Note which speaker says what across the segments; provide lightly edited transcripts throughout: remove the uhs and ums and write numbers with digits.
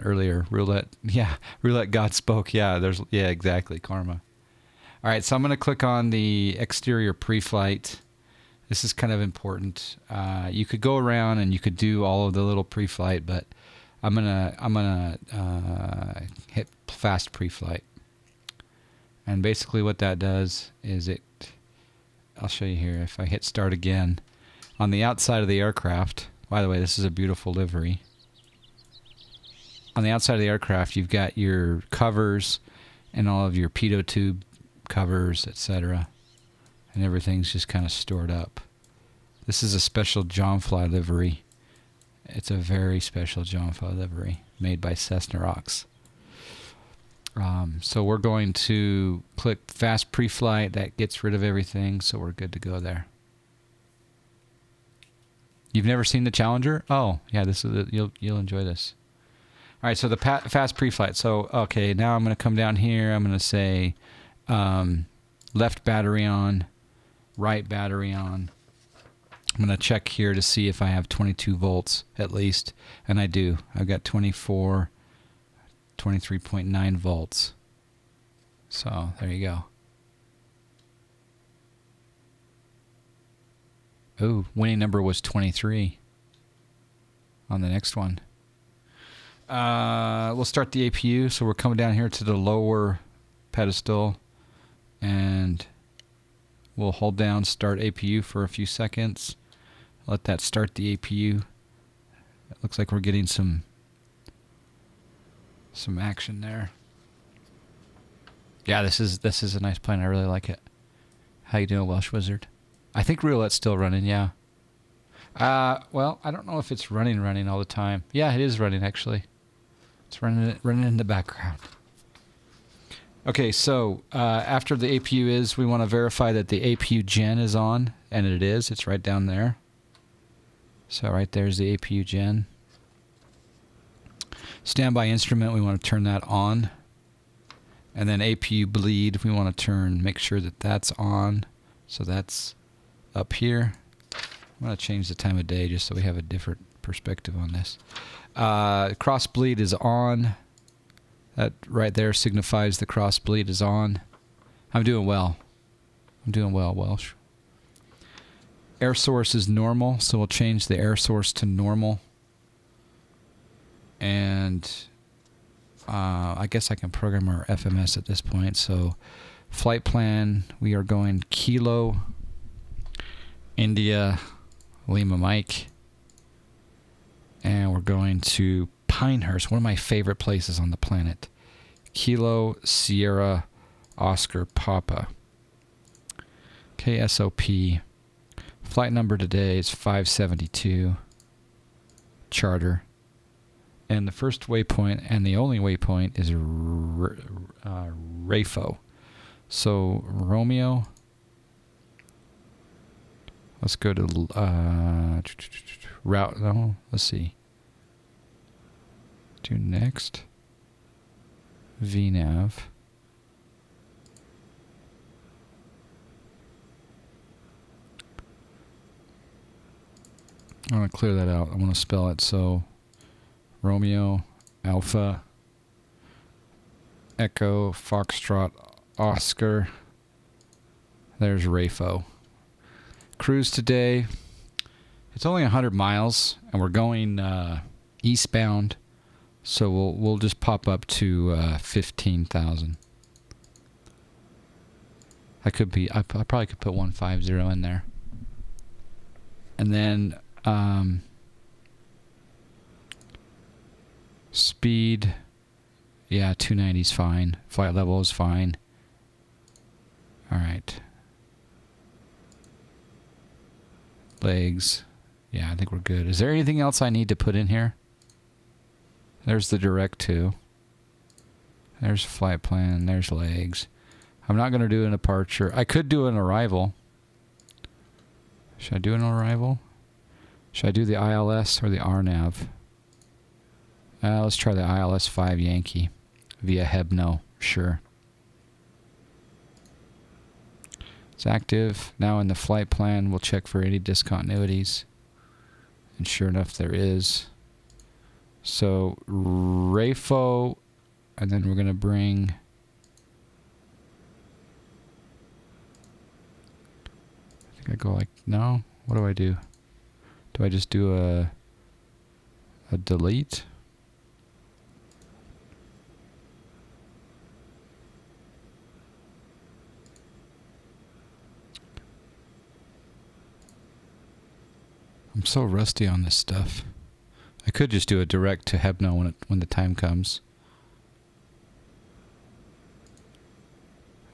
Speaker 1: one earlier. Roulette. Yeah, roulette God spoke. Yeah, exactly. Karma. All right, so I'm going to click on the exterior pre-flight. This is kind of important. You could go around and you could do all of the little pre-flight, but I'm gonna hit fast pre-flight. And basically what that does is I'll show you here. If I hit start again, on the outside of the aircraft, by the way, this is a beautiful livery. On the outside of the aircraft, you've got your covers and all of your pitot tube covers, etc. And everything's just kind of stored up. This is a special Jonfly livery. It's a very special Jonfly livery made by Cessna Rocks. So we're going to click fast pre-flight. That gets rid of everything, so we're good to go there. You've never seen the Challenger? Oh, yeah, this is you'll enjoy this. All right, so the fast pre-flight. So, okay, now I'm going to come down here. I'm going to say left battery on, right battery on. I'm going to check here to see if I have 22 volts at least, and I do. I've got 23.9 volts. So there you go. Oh, winning number was 23 on the next one. We'll start the APU. So we're coming down here to the lower pedestal, and we'll hold down start APU for a few seconds. Let that start the APU. It looks like we're getting some action there. Yeah, this is a nice plane. I really like it. How you doing, Welsh Wizard? I think roulette's still running, yeah. Well, I don't know if it's running all the time. Yeah, it is running, actually. It's running in the background. Okay, so after the APU we want to verify that the APU gen is on, and it is. It's right down there. So right there's the APU gen. Standby instrument, we want to turn that on. And then APU bleed, we want to make sure that that's on. So that's up here. I'm going to change the time of day just so we have a different perspective on this. Cross bleed is on. That right there signifies the cross bleed is on. I'm doing well. Welsh. Air source is normal, so we'll change the air source to normal. And I guess I can program our FMS at this point. So flight plan, we are going Kilo, India, Lima Mike. And we're going to Pinehurst, one of my favorite places on the planet. Kilo, Sierra, Oscar, Papa. KSOP. Flight number today is 572. Charter. And the first waypoint and the only waypoint is RAFO. So Romeo. Let's go to route. No, let's see. Do next. VNav. I want to clear that out. I want to spell it. So Romeo, Alpha, Echo, Foxtrot, Oscar. There's RAFO. Cruise today. It's only 100 miles, and we're going eastbound. So we'll just pop up to 15,000. I probably could put 150 in there. And then speed, yeah, 290 is fine. Flight level is fine. All right. Legs, yeah, I think we're good. Is there anything else I need to put in here? There's the direct to. There's flight plan. There's legs. I'm not going to do a departure. I could do an arrival. Should I do an arrival? Should I do the ILS or the RNAV? Let's try the ILS 5 Yankee via Hebno. Sure. It's active. Now in the flight plan, we'll check for any discontinuities. And sure enough, there is. So RAFO, and then we're going to bring... I think I go like, no? What do I do? Do I just do a delete? I'm so rusty on this stuff. I could just do a direct to Hebno when the time comes.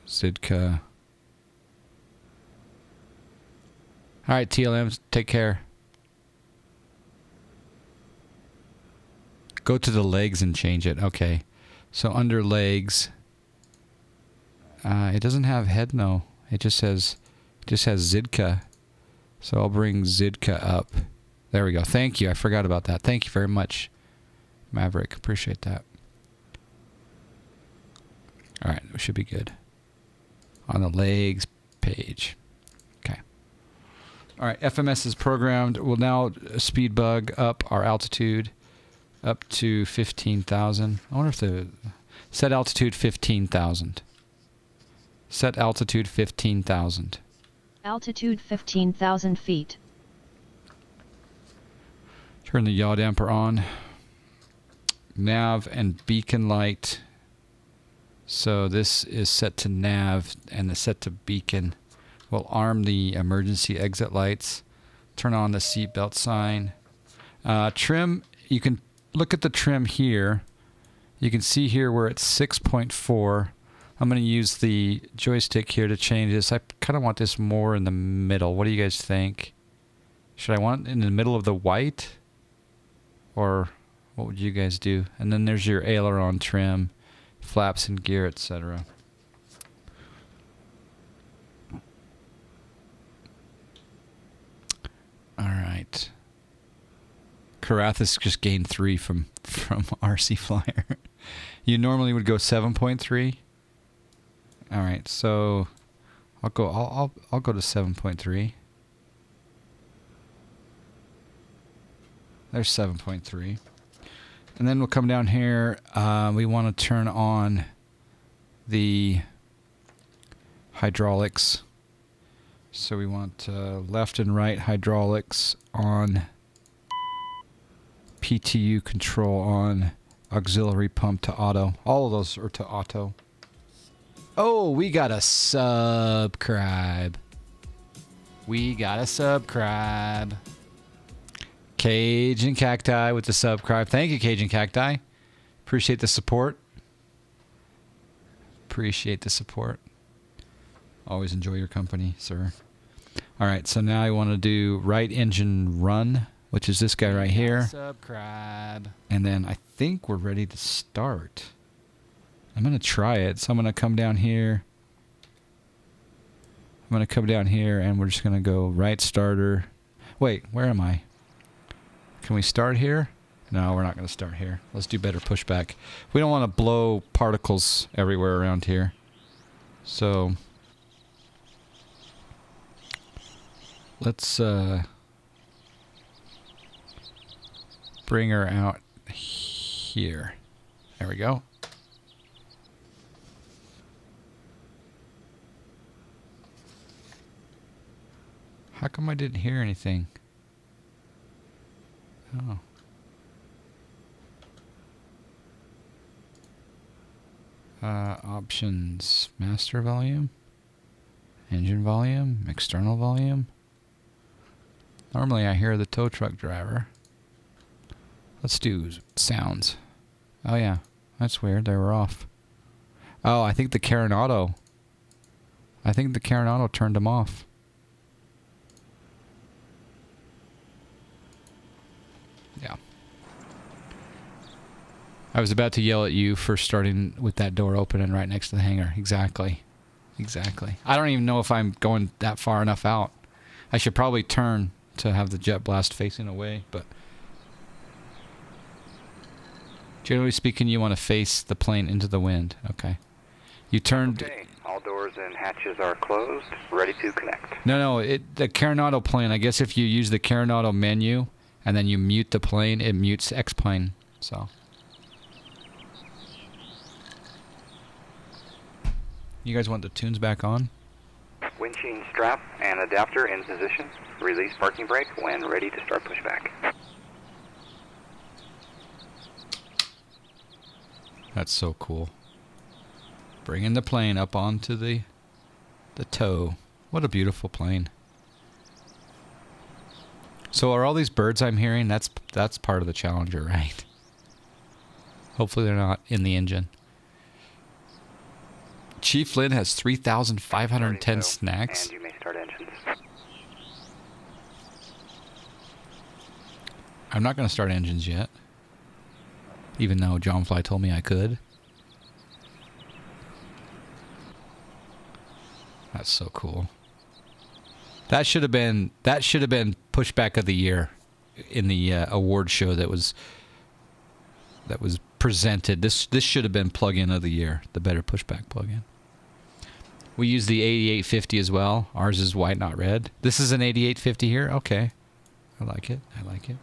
Speaker 1: Zidka. All right, TLMs, take care. Go to the legs and change it. Okay. So under legs, it doesn't have Hebno. It just has Zidka. So I'll bring Zidka up. There we go. Thank you. I forgot about that. Thank you very much, Maverick. Appreciate that. All right. We should be good. On the legs page. Okay. All right. FMS is programmed. We'll now speed bug up our altitude up to 15,000. I wonder if the... Set altitude 15,000. Set altitude 15,000.
Speaker 2: Altitude 15,000 feet.
Speaker 1: Turn the yaw damper on. Nav and beacon light. So this is set to nav and the set to beacon. We'll arm the emergency exit lights. Turn on the seatbelt sign. Trim, you can look at the trim here. You can see here where it's 6.4. I'm going to use the joystick here to change this. I kind of want this more in the middle. What do you guys think? Should I want it in the middle of the white? Or what would you guys do? And then there's your aileron trim, flaps and gear, etc. All right. Carathis just gained 3 from RC Flyer. You normally would go 7.3. All right, so I'll go to 7.3. There's 7.3. And then we'll come down here. We want to turn on the hydraulics. So we want left and right hydraulics on, PTU control on, auxiliary pump to auto. All of those are to auto. Oh, we got a subscribe. We got a subscribe. Cajun Cacti with the subscribe. Thank you, Cajun Cacti. Appreciate the support. Appreciate the support. Always enjoy your company, sir. All right, so now I want to do right engine run, which is this guy right here. Subscribe. And then I think we're ready to start. I'm going to try it. So I'm going to come down here. I'm going to come down here and we're just going to go right starter. Wait, where am I? Can we start here? No, we're not going to start here. Let's do better pushback. We don't want to blow particles everywhere around here. So let's bring her out here. There we go. How come I didn't hear anything? Oh. Options. Master volume. Engine volume. External volume. Normally I hear the tow truck driver. Let's do sounds. Oh yeah. That's weird. They were off. Oh, I think the Karen Auto. I think the Karen Auto turned them off. Yeah. I was about to yell at you for starting with that door open and right next to the hangar. Exactly. Exactly. I don't even know if I'm going that far enough out. I should probably turn to have the jet blast facing away, but generally speaking, you want to face the plane into the wind. Okay. You turned...
Speaker 3: Okay. All doors and hatches are closed. Ready to connect.
Speaker 1: No, the Carenado plane, I guess if you use the Carenado menu and then you mute the plane, it mutes X-plane. So. You guys want the tunes back on?
Speaker 3: Windshield strap and adapter in position. Release parking brake when ready to start pushback.
Speaker 1: That's so cool. Bringing the plane up onto the tow. What a beautiful plane. So are all these birds I'm hearing, that's part of the Challenger, right? Hopefully they're not in the engine. Chief Lynn has 3,510 snacks.
Speaker 3: And you may start engines.
Speaker 1: I'm not going to start engines yet. Even though John Fly told me I could. That's so cool. That should have been pushback of the year in the award show that was presented. This should have been plug-in of the year, the better pushback plug-in. We use the 8850 as well. Ours is white, not red. This is an 8850 here. Okay, I like it. I like it.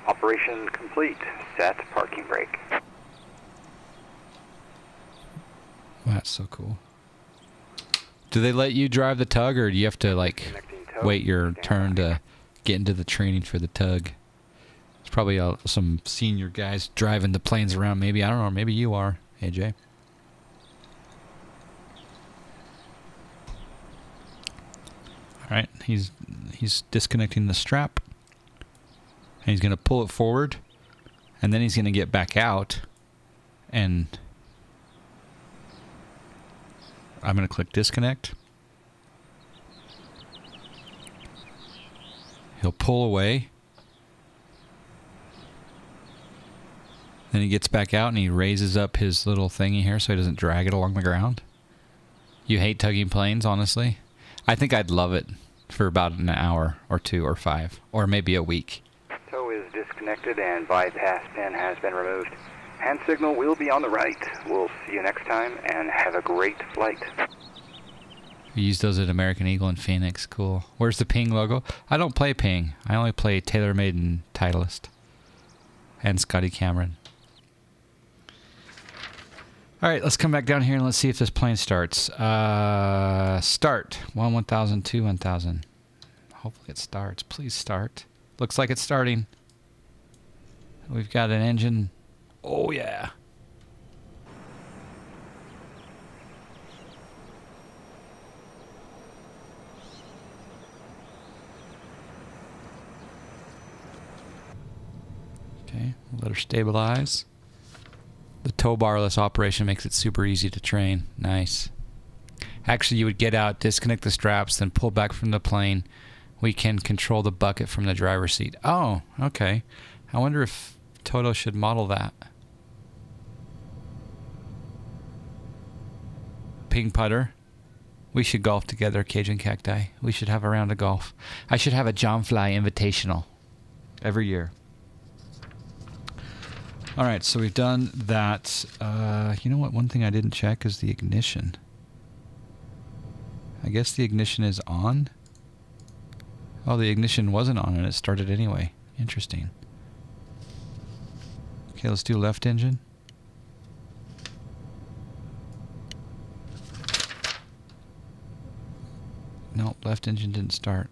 Speaker 3: Operation complete. Set parking brake.
Speaker 1: That's so cool. Do they let you drive the tug, or do you have to like wait your turn to get into the training for the tug? There's probably some senior guys driving the planes around. Maybe, I don't know. Maybe you are, AJ. All right, he's disconnecting the strap. And he's going to pull it forward, and then he's going to get back out, and I'm going to click disconnect. He'll pull away. Then he gets back out and he raises up his little thingy here so he doesn't drag it along the ground. You hate tugging planes, honestly? I think I'd love it for about an hour or 2 or 5 or maybe a week.
Speaker 3: Tow is disconnected and bypass pin has been removed. Hand signal will be on the right. We'll see you next time and have a great flight.
Speaker 1: We use those at American Eagle and Phoenix. Cool. Where's the Ping logo? I don't play Ping. I only play TaylorMade and Titleist. And Scotty Cameron. All right, let's come back down here and let's see if this plane starts. Start. 1,000, 2, 1,000. Hopefully it starts. Please start. Looks like it's starting. We've got an engine. Oh, yeah. Okay, let her stabilize. The tow barless operation makes it super easy to train. Nice. Actually, you would get out, disconnect the straps, then pull back from the plane. We can control the bucket from the driver's seat. Oh, okay. I wonder if Toto should model that. Ping putter. We should golf together, Cajun Cacti. We should have a round of golf. I should have a John Fly Invitational every year. All right, so we've done that. You know what? One thing I didn't check is the ignition. I guess the ignition is on. Oh, the ignition wasn't on and it started anyway. Interesting. Okay, let's do left engine. Nope, left engine didn't start.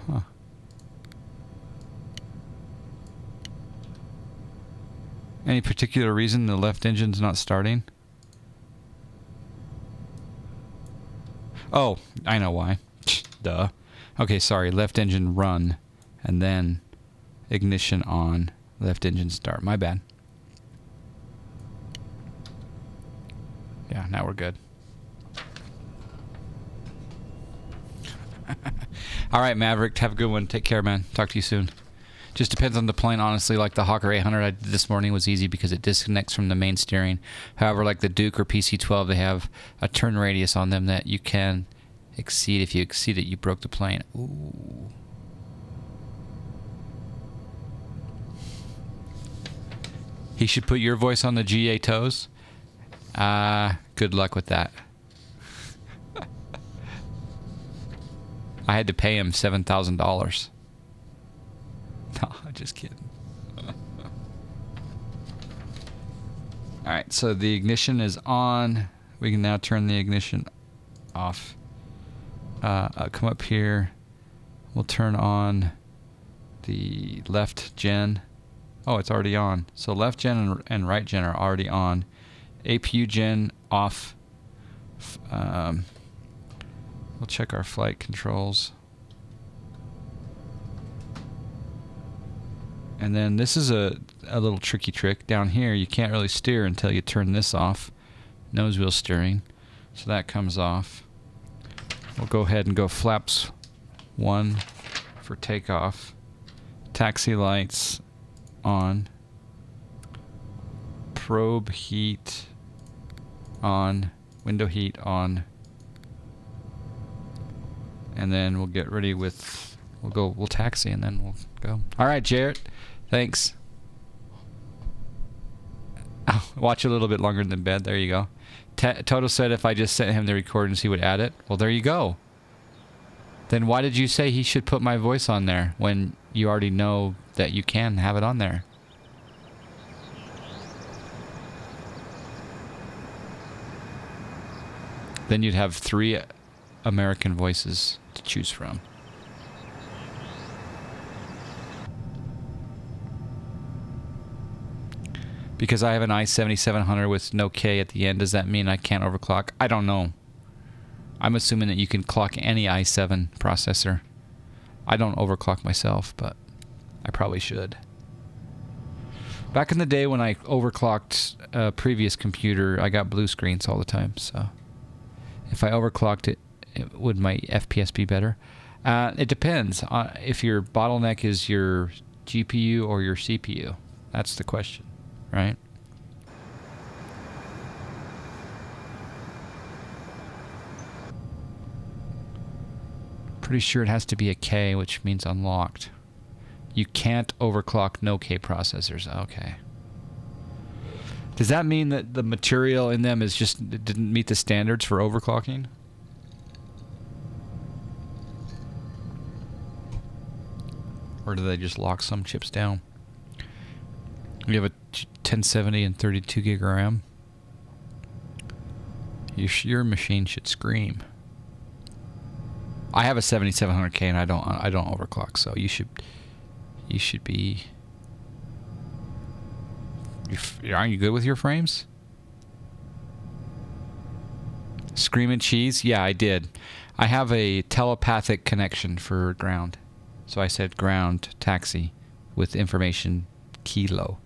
Speaker 1: Huh. Any particular reason the left engine's not starting? Oh, I know why. Duh. Okay, sorry. Left engine run, and then ignition on. Left engine start. My bad. Yeah, now we're good. All right, Maverick. Have a good one. Take care, man. Talk to you soon. Just depends on the plane, honestly. Like the Hawker 800 I did this morning was easy because it disconnects from the main steering. However, like the Duke or PC-12, they have a turn radius on them that you can exceed. If you exceed it, you broke the plane. Ooh. He should put your voice on the GA toes. Good luck with that. I had to pay him $7,000. No, just kidding. Alright, so the ignition is on. We can now turn the ignition off. I'll come up here. We'll turn on the left gen. Oh, it's already on. So left gen and right gen are already on. APU gen off. We'll check our flight controls. And then this is a little tricky trick. Down here, you can't really steer until you turn this off. Nose wheel steering. So that comes off. We'll go ahead and go flaps 1 for takeoff. Taxi lights on. Probe heat on. Window heat on. And then we'll get ready with, we'll taxi and then we'll go. All right, Jarrett. Thanks. Oh, watch a little bit longer than bed. There you go. Toto said if I just sent him the recordings, he would add it. Well, there you go. Then why did you say he should put my voice on there when you already know that you can have it on there? Then you'd have 3 American voices to choose from. Because I have an i7700 with no K at the end, does that mean I can't overclock? I don't know. I'm assuming that you can clock any i7 processor. I don't overclock myself, but I probably should. Back in the day when I overclocked a previous computer, I got blue screens all the time, so if I overclocked it, would my FPS be better? It depends. If your bottleneck is your GPU or your CPU. That's the question, right? Pretty sure it has to be a K, which means unlocked. You can't overclock no K processors. Okay. Does that mean that the material in them is just it didn't meet the standards for overclocking? Or do they just lock some chips down? You have a 1070 and 32 gig RAM. Your machine should scream. I have a 7700K and I don't overclock, so you should be. Aren't you good with your frames? Screaming cheese? Yeah, I did. I have a telepathic connection for ground. So I said ground taxi with information kilo.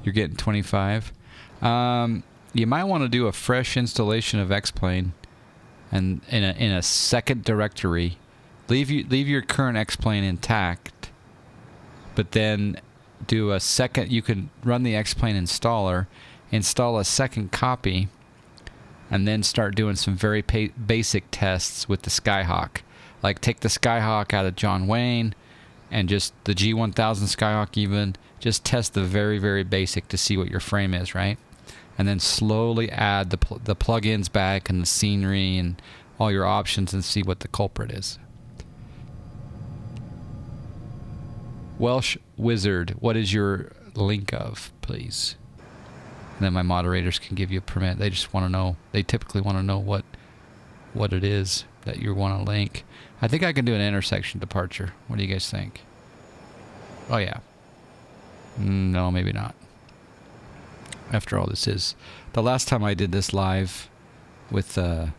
Speaker 1: You're getting 25. You might want to do a fresh installation of X-Plane and in a second directory. Leave your current X-Plane intact, but then do a second. You can run the X-Plane installer, install a second copy, and then start doing some very basic tests with the Skyhawk. Like take the Skyhawk out of John Wayne and just the G1000 Skyhawk even. Just test the very, very basic to see what your frame is, right? And then slowly add the plugins back and the scenery and all your options and see what the culprit is. Welsh Wizard, what is your link of, please? And then my moderators can give you a permit. They just want to know. They typically want to know what it is that you want to link. I think I can do an intersection departure. What do you guys think? Oh yeah. No, maybe not. After all, this is the last time I did this live with the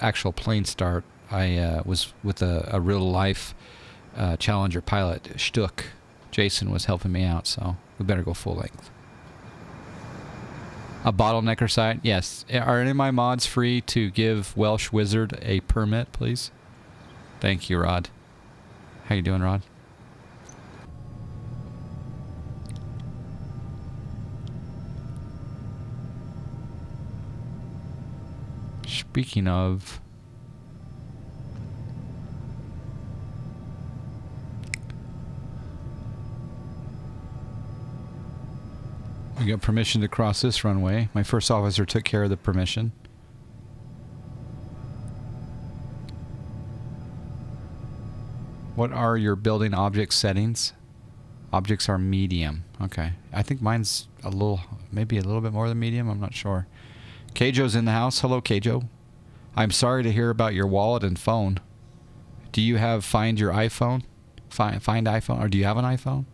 Speaker 1: actual plane start. I was with a real life Challenger pilot, Stuck. Jason was helping me out, so we better go full length. A bottlenecker site? Yes. Are any of my mods free to give Welsh Wizard a permit, please? Thank you, Rod. How you doing, Rod? Speaking of... we got permission to cross this runway. My first officer took care of the permission. What are your building object settings? Objects are medium. Okay. I think mine's a little, maybe a little bit more than medium. I'm not sure. Keijo's in the house. Hello, Keijo. I'm sorry to hear about your wallet and phone. Do you have Find Your iPhone? Find iPhone? Or do you have an iPhone?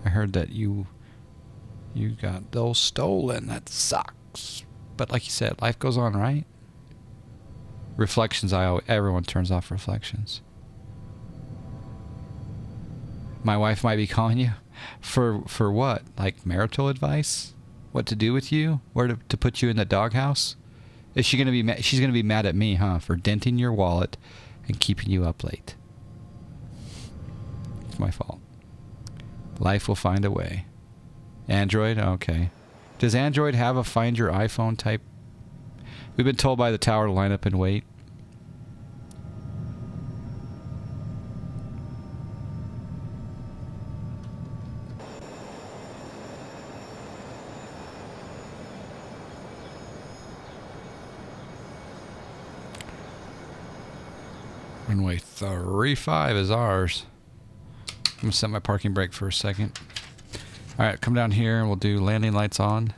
Speaker 1: I heard that you got those stolen. That sucks. But like you said, life goes on, right? Reflections. Everyone turns off reflections. My wife might be calling you for what? Like marital advice? What to do with you? Where to put you in the doghouse? Is she gonna be mad? She's gonna be mad at me, huh? For denting your wallet and keeping you up late. It's my fault. Life will find a way. Android? Okay. Does Android have a Find Your iPhone type? We've been told by the tower to line up and wait. Runway 35 is ours. I'm going to set my parking brake for a second. Alright, come down here and we'll do landing lights on.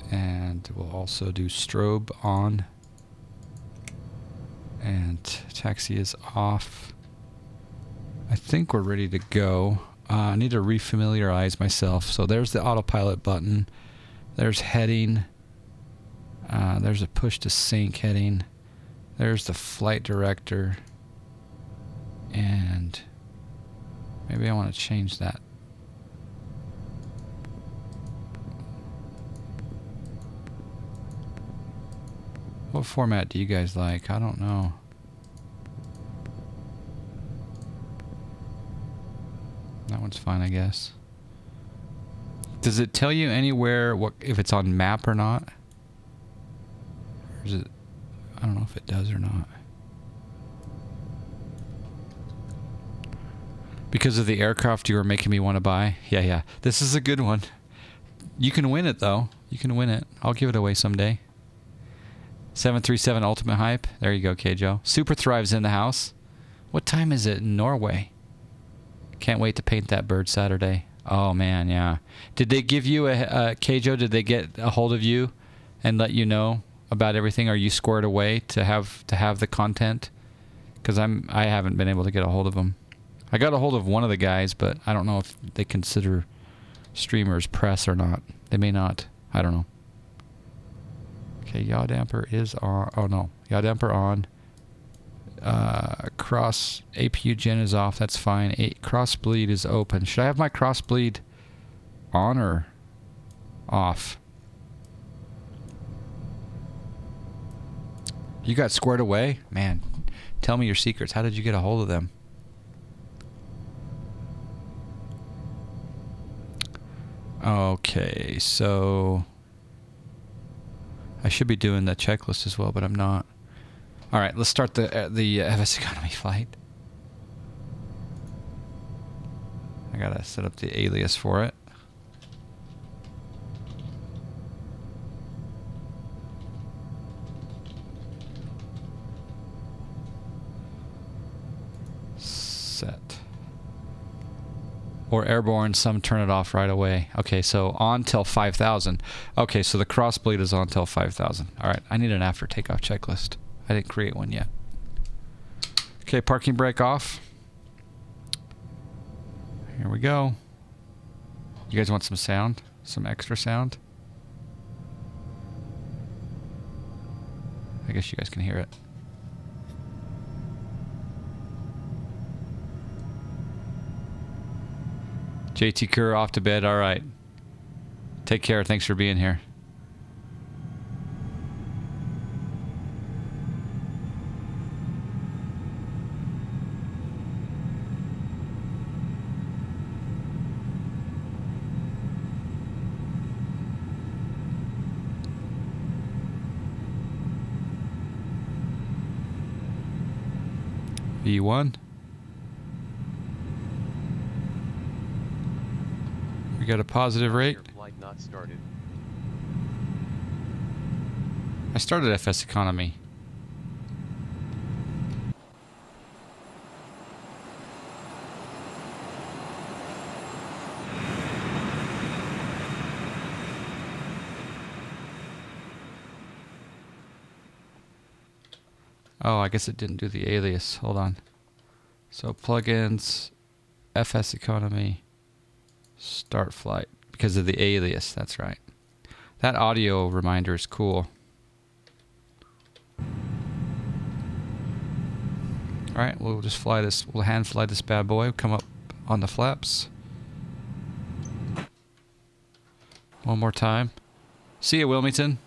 Speaker 1: And we'll also do strobe on. And taxi is off. I think we're ready to go. I need to refamiliarize myself. So there's the autopilot button. There's heading. There's a push to sync heading. There's the flight director. And maybe I want to change that. What format do you guys like? I don't know. That one's fine, I guess. Does it tell you anywhere what if it's on map or not? Or is it? I don't know if it does or not. Because of the aircraft you were making me want to buy? Yeah. This is a good one. You can win it, though. You can win it. I'll give it away someday. 737 Ultimate Hype. There you go, Keijo. Super Thrive's in the house. What time is it in Norway? Can't wait to paint that bird Saturday. Oh, man, yeah. Did they give you Keijo, did they get a hold of you and let you know about everything? Are you squared away to have the content? Because I haven't been able to get a hold of them. I got a hold of one of the guys, but I don't know if they consider streamers press or not. They may not. I don't know. Okay, yaw damper is on. Oh, no. Yaw damper on. Cross APU gen is off. That's fine. Cross bleed is open. Should I have my cross bleed on or off? You got squared away? Man, tell me your secrets. How did you get a hold of them? Okay, so I should be doing the checklist as well, but I'm not. All right, let's start the FS economy flight. I gotta set up the alias for it. Set. Or airborne, some turn it off right away. Okay, so on till 5,000. Okay, so the crossbleed is on till 5,000. All right, I need an after takeoff checklist. I didn't create one yet. Okay, parking brake off. Here we go. You guys want some sound? Some extra sound? I guess you guys can hear it. JT Kerr off to bed. All right. Take care. Thanks for being here. V1. We got a positive rate.
Speaker 4: Flight not started.
Speaker 1: I started FS economy. Oh, I guess it didn't do the alias. Hold on. So plugins, FS economy, start flight because of the alias. That's right. That audio reminder is cool. All right, we'll just fly this. We'll hand fly this bad boy. Come up on the flaps. One more time. See you, Wilmington.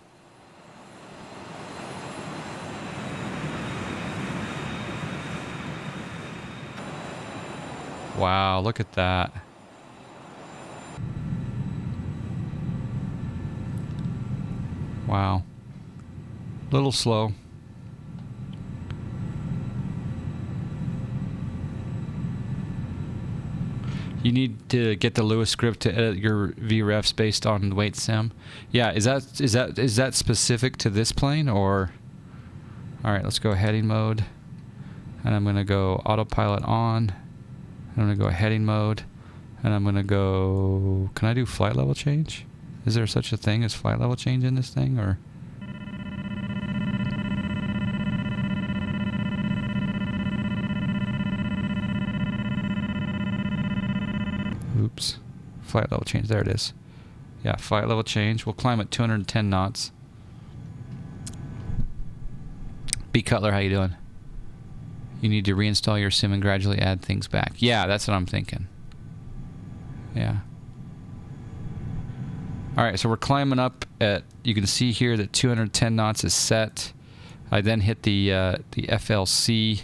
Speaker 1: Wow, look at that. Wow. Little slow. You need to get the Lewis script to edit your VREFs based on weight sim. Yeah, is that specific to this plane or? All right, let's go heading mode. And I'm going to go autopilot on. I'm going to go heading mode, and I'm going to go... Can I do flight level change? Is there such a thing as flight level change in this thing, or... Oops. Flight level change. There it is. Yeah, flight level change. We'll climb at 210 knots. B. Cutler, how you doing? You need to reinstall your sim and gradually add things back. Yeah, that's what I'm thinking. Yeah. All right, so we're climbing up at, you can see here that 210 knots is set. I then hit the FLC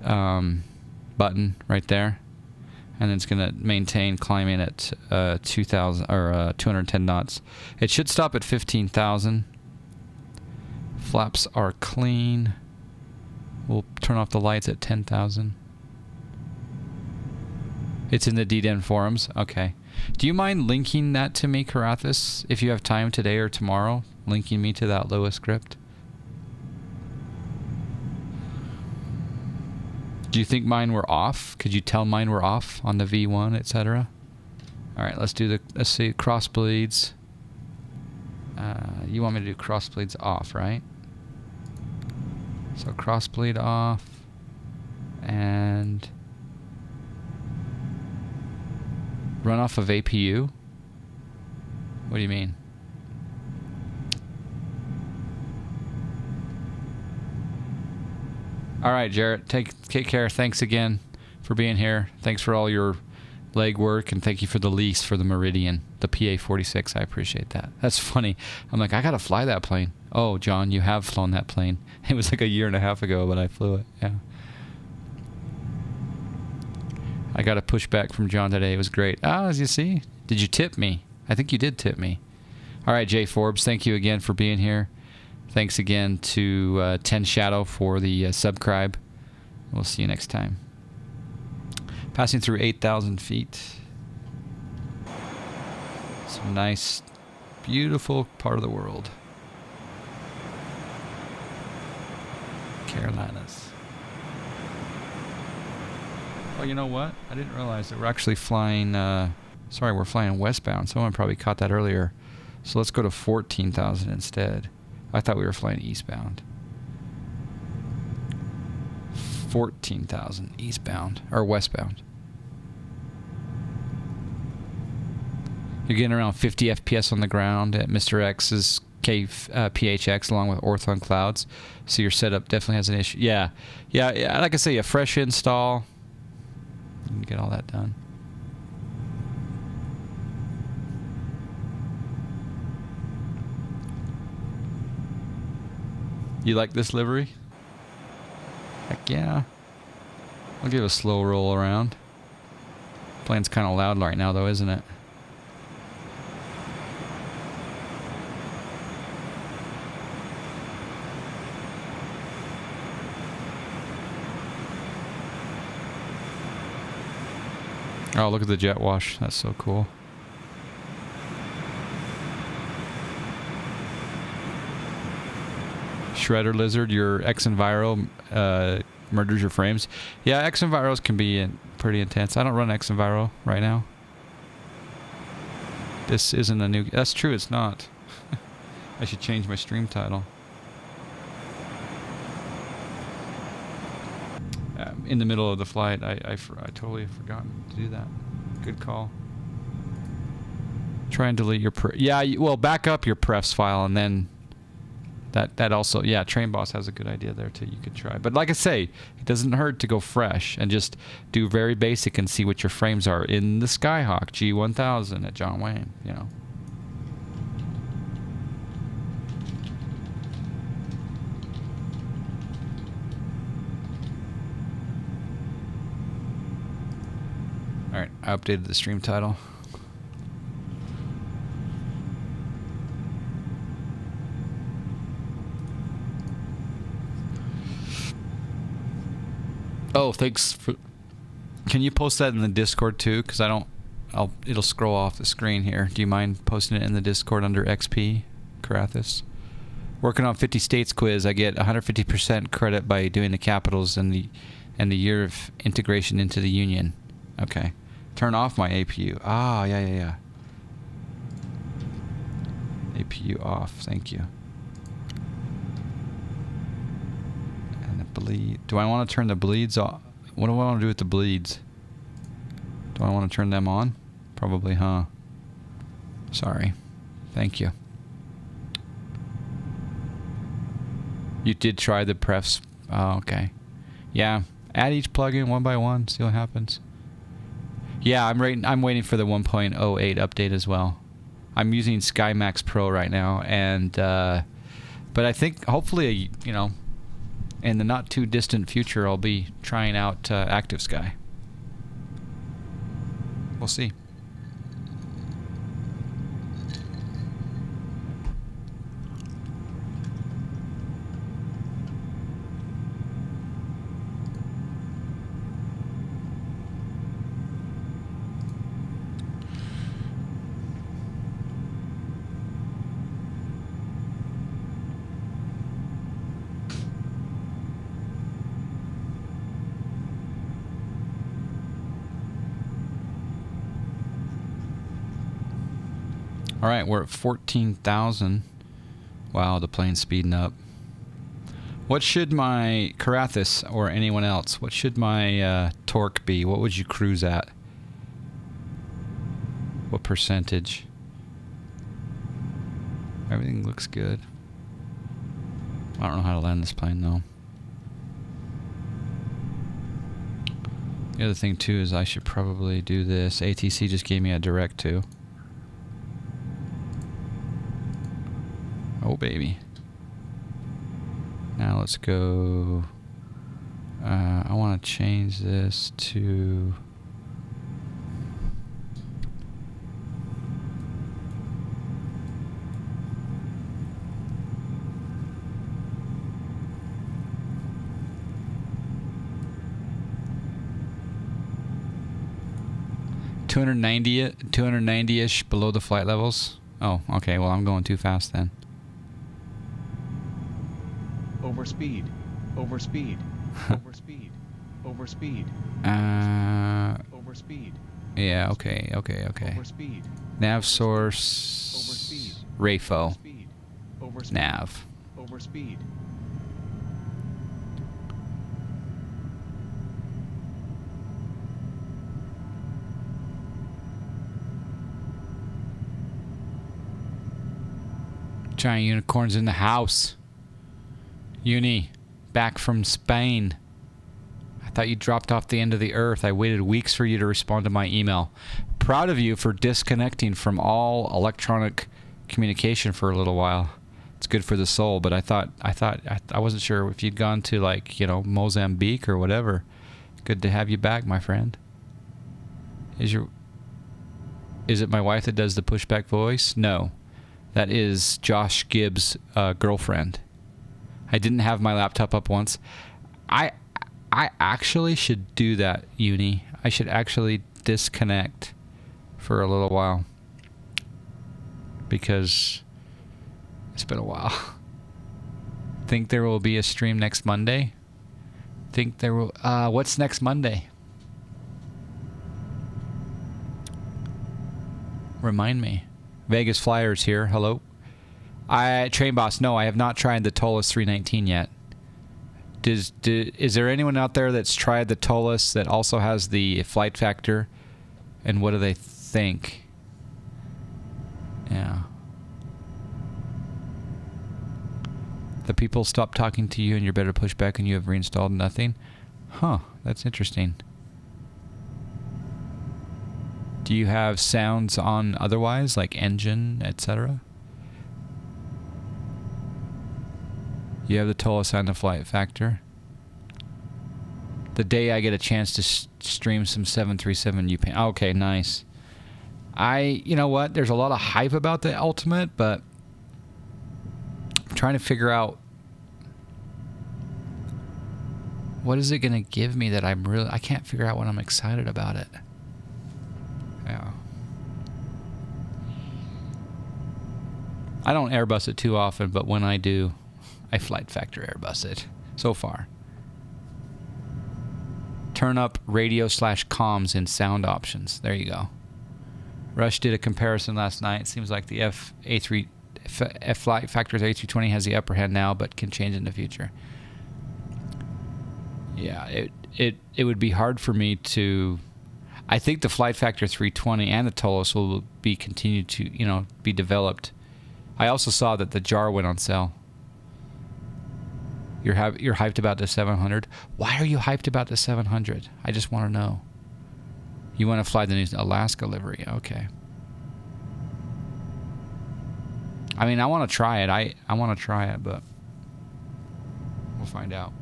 Speaker 1: button right there, and it's going to maintain climbing at 210 knots. It should stop at 15,000. Flaps are clean. We'll turn off the lights at 10,000. It's in the DDENN forums. Okay. Do you mind linking that to me, Karathis, if you have time today or tomorrow? Linking me to that Lewis script? Do you think mine were off? Could you tell mine were off on the V1, etc.? All right, let's see cross bleeds. You want me to do cross bleeds off, right? So cross bleed off, and run off of APU? What do you mean? All right, Jarrett, take care. Thanks again for being here. Thanks for all your leg work, and thank you for the lease for the Meridian, the PA-46. I appreciate that. That's funny. I'm like, I got to fly that plane. Oh, John, you have flown that plane. It was like a year and a half ago, but I flew it. Yeah. I got a pushback from John today. It was great. As you see, did you tip me? I think you did tip me. All right, Jay Forbes, thank you again for being here. Thanks again to 10 Shadow for the subscribe. We'll see you next time. Passing through 8,000 feet. Some nice, beautiful part of the world. Carolinas. Oh, you know what? I didn't realize that we're actually flying... sorry, we're flying westbound. Someone probably caught that earlier. So let's go to 14,000 instead. I thought we were flying eastbound. 14,000 eastbound, or westbound. You're getting around 50 FPS on the ground at Mr. X's PHX along with Orthon Clouds. So your setup definitely has an issue. Yeah. Like I say, a fresh install. You can get all that done. You like this livery? Heck yeah. I'll give it a slow roll around. Plane's kind of loud right now though, isn't it? Oh, look at the jet wash. That's so cool. Shredder Lizard, your X-Enviro murders your frames. Yeah, X-Enviros can be pretty intense. I don't run X-Enviro right now. This isn't a new... That's true, it's not. I should change my stream title. In the middle of the flight, I totally forgotten to do that. Good call. Try and delete your... Yeah, well, back up your prefs file and then... That also, yeah, Train Boss has a good idea there too. You could try, but like I say, it doesn't hurt to go fresh and just do very basic and see what your frames are in the Skyhawk G1000 at John Wayne. You know. All right, I updated the stream title. Oh, thanks for... Can you post that in the Discord too? Because it'll scroll off the screen here. Do you mind posting it in the Discord under XP, Carathis? Working on 50 states quiz. I get 150% credit by doing the capitals and the year of integration into the union. Okay. Turn off my APU. Ah, yeah. APU off. Thank you. Bleed. Do I want to turn the bleeds off? What do I want to do with the bleeds? Do I want to turn them on? Probably, huh? Sorry. Thank you. You did try the prefs. Oh, okay. Yeah. Add each plugin one by one. See what happens. Yeah, I'm waiting for the 1.08 update as well. I'm using SkyMax Pro right now, and but I think hopefully, you know, in the not too distant future, I'll be trying out Active Sky. We'll see. All right, we're at 14,000. Wow, the plane's speeding up. What should my Carathis or anyone else? What should my torque be? What would you cruise at? What percentage? Everything looks good. I don't know how to land this plane though. The other thing too is I should probably do this. ATC just gave me a direct to. Oh baby. Now let's go. I want to change this to. $290, 290-ish below the flight levels. Oh, okay. Well, I'm going too fast then.
Speaker 4: Overspeed. Overspeed. Overspeed. Overspeed. Overspeed.
Speaker 1: Yeah, okay.
Speaker 4: Overspeed.
Speaker 1: Nav source.
Speaker 4: Overspeed.
Speaker 1: RAFO.
Speaker 4: Overspeed.
Speaker 1: Nav.
Speaker 4: Overspeed.
Speaker 1: Giant unicorns in the house. Uni, back from Spain. I thought you dropped off the end of the earth. I waited weeks for you to respond to my email. Proud of you for disconnecting from all electronic communication for a little while. It's good for the soul, but I wasn't sure if you'd gone to, like, you know, Mozambique or whatever. Good to have you back, my friend. Is it my wife that does the pushback voice? No. That is Josh Gibbs' girlfriend. I didn't have my laptop up once. I actually should do that, Uni. I should actually disconnect for a little while. Because it's been a while. Think there will be a stream next Monday? Think there will... what's next Monday? Remind me. Vegas Flyers here. Hello. Train Boss, no, I have not tried the Tolus 319 yet. Is there anyone out there that's tried the Tolus that also has the flight factor? And what do they think? Yeah. The people stop talking to you and you're better push back and you have reinstalled nothing? Huh, that's interesting. Do you have sounds on otherwise, like engine, etc.? You have the Tolus on the flight factor. The day I get a chance to stream some 737 UPan. Okay, nice. You know what? There's a lot of hype about the Ultimate, but I'm trying to figure out what is it going to give me that I can't figure out when I'm excited about it. Yeah. I don't Airbus it too often, but when I do, I flight factor Airbus it so far. Turn up radio/comms in sound options. There you go. Rush did a comparison last night. It seems like the F flight factor's A320 has the upper hand now, but can change in the future. Yeah, it would be hard for me to... I think the flight factor 320 and the Tolus will be continued to, be developed. I also saw that the JAR went on sale. You're hyped about the 700. Why are you hyped about the 700? I just want to know. You want to fly the new Alaska livery? Okay. I mean, I want to try it. I want to try it, but we'll find out.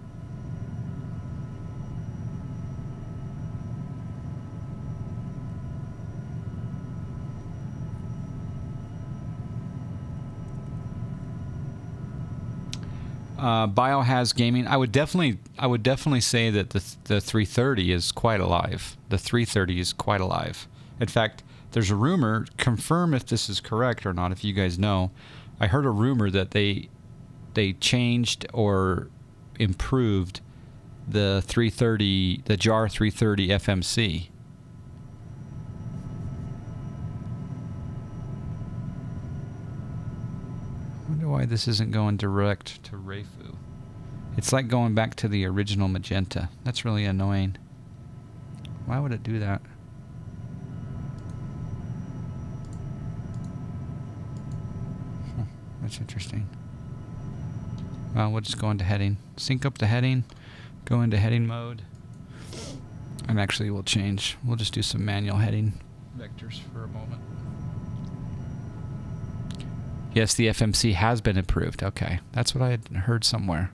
Speaker 1: Biohaz Gaming. I would definitely say that the 330 is quite alive. The 330 is quite alive. In fact, there's a rumor. Confirm if this is correct or not. If you guys know, I heard a rumor that they changed or improved the 330, the JAR 330 FMC. I wonder why this isn't going direct to Reifu. It's like going back to the original Magenta. That's really annoying. Why would it do that? That's interesting. Well, we'll just go into heading. Sync up the heading. Go into heading mode. And actually we'll change. We'll just do some manual heading vectors for a moment. Yes, the FMC has been improved. Okay, that's what I had heard somewhere.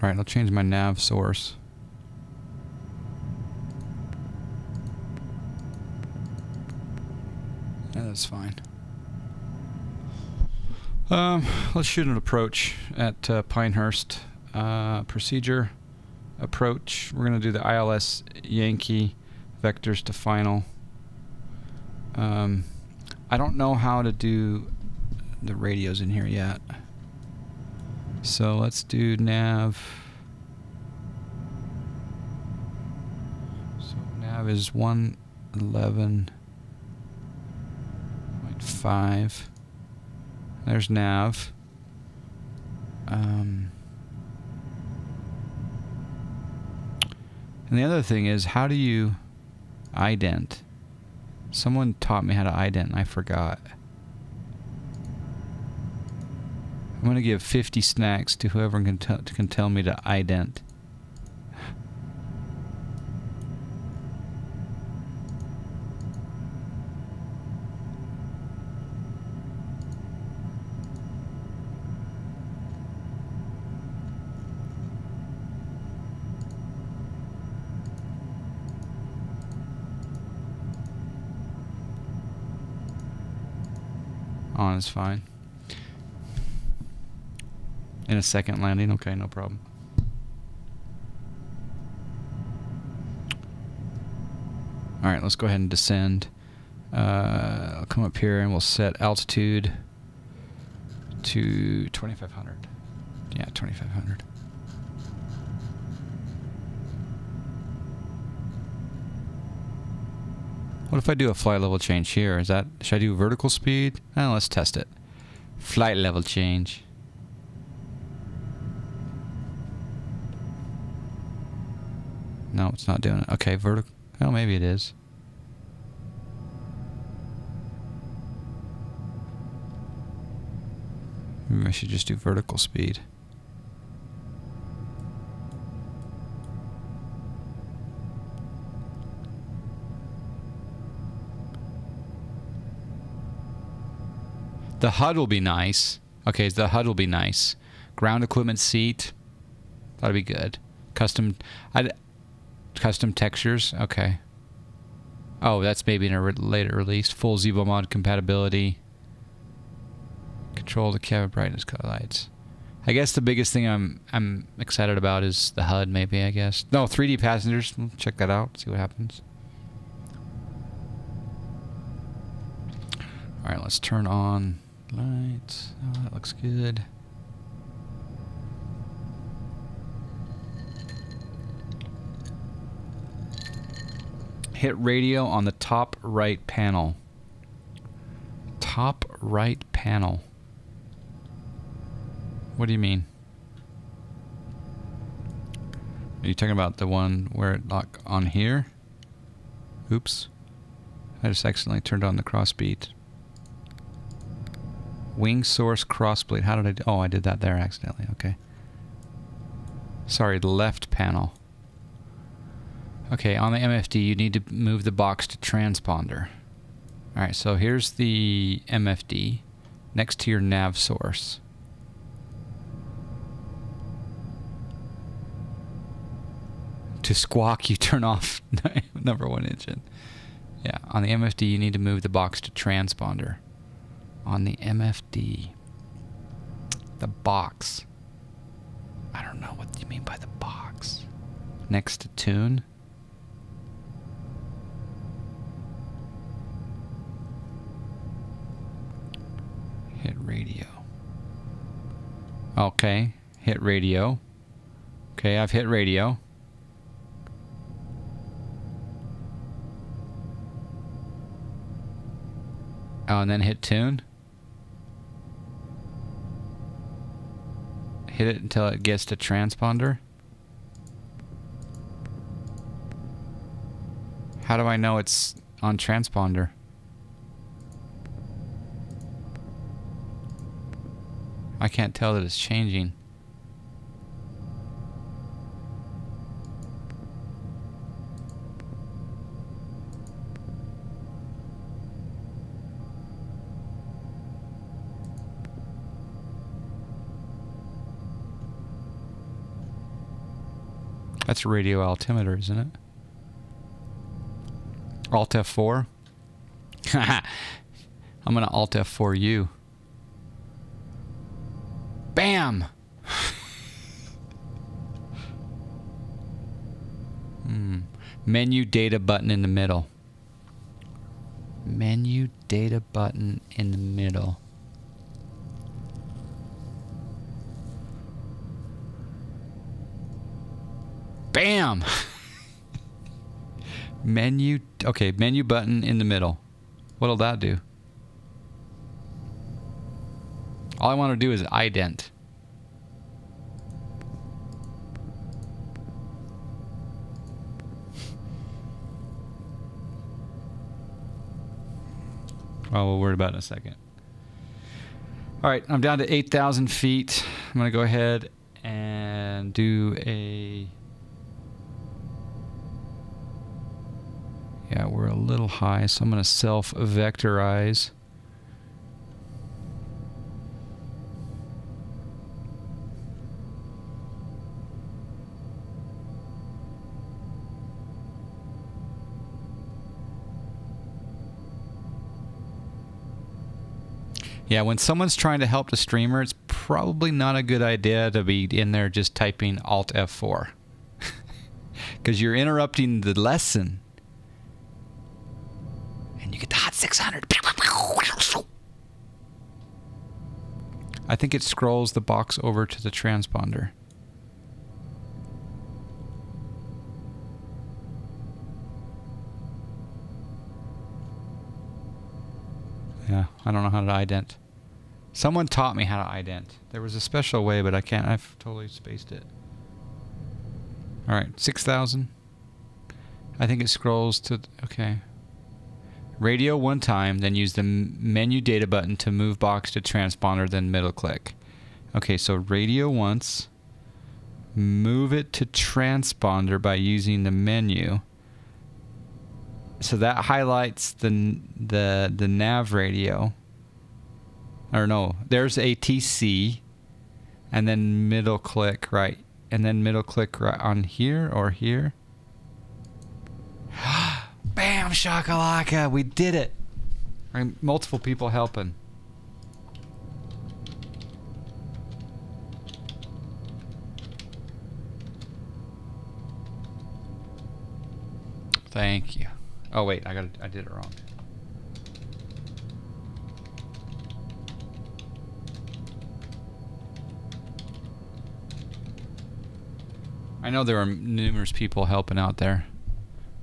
Speaker 1: All right, I'll change my nav source. Yeah, that's fine. Let's shoot an approach at Pinehurst. Procedure, approach. We're going to do the ILS Yankee vectors to final. I don't know how to do the radios in here yet. So let's do nav. So nav is 111.5. There's nav. And the other thing is, how do you ident? Someone taught me how to ident and I forgot. I'm going to give 50 snacks to whoever can tell me to ident. On is fine. In a second landing, okay, no problem. Alright, let's go ahead and descend. I'll come up here and we'll set altitude to 2,500. Yeah, 2,500. What if I do a flight level change here? Should I do vertical speed? Let's test it. Flight level change. No, it's not doing it. Okay, vertical. Oh, maybe it is. Maybe I should just do vertical speed. The HUD will be nice. Okay, the HUD will be nice. Ground equipment seat. That'll be good. Custom textures. Okay. Oh, that's maybe in a later release. Full Zevo mod compatibility. Control the cabin brightness, color lights. I guess the biggest thing I'm excited about is the HUD. Maybe, I guess. No, 3D passengers. We'll check that out. See what happens. All right, let's turn on lights. Oh, that looks good. Hit radio on the top right panel. Top right panel. What do you mean? Are you talking about the one where it lock on here? Oops. I just accidentally turned on the crossbeat. Wing source crossblade. How did I do? Oh, I did that there accidentally. Okay. Sorry, the left panel. Okay, on the MFD, you need to move the box to transponder. Alright, so here's the MFD next to your nav source. To squawk, you turn off number one engine. Yeah, on the MFD, you need to move the box to transponder. On the MFD. The box. I don't know what you mean by the box. Next to tune. Hit radio. Okay, hit radio. Okay, I've hit radio. Oh, and then hit tune. Hit it until it gets to transponder. How do I know it's on transponder? I can't tell that it's changing. That's a radio altimeter, isn't it? Alt F4. I'm gonna Alt F4 you. Bam! Menu data button in the middle. Menu data button in the middle. Bam! Menu, okay, menu button in the middle. What'll that do? All I want to do is ident. Well, we'll worry about it in a second. All right, I'm down to 8,000 feet. I'm going to go ahead and do a... Yeah, we're a little high, so I'm going to self-vectorize. Yeah, when someone's trying to help the streamer, it's probably not a good idea to be in there just typing Alt F4. Because you're interrupting the lesson. And you get the hot 600. I think it scrolls the box over to the transponder. Yeah, I don't know how to ident. Someone taught me how to ident. There was a special way, but I can't. I've totally spaced it. All right, 6,000. I think it scrolls to... Okay. Radio one time, then use the menu data button to move box to transponder, then middle click. Okay, so radio once. Move it to transponder by using the menu. So that highlights the nav radio. Or no, there's ATC, and then middle click right, and then middle click right on here or here. Bam, shakalaka, we did it. Right, multiple people helping. Thank you. Oh wait, I did it wrong. I know there are numerous people helping out there.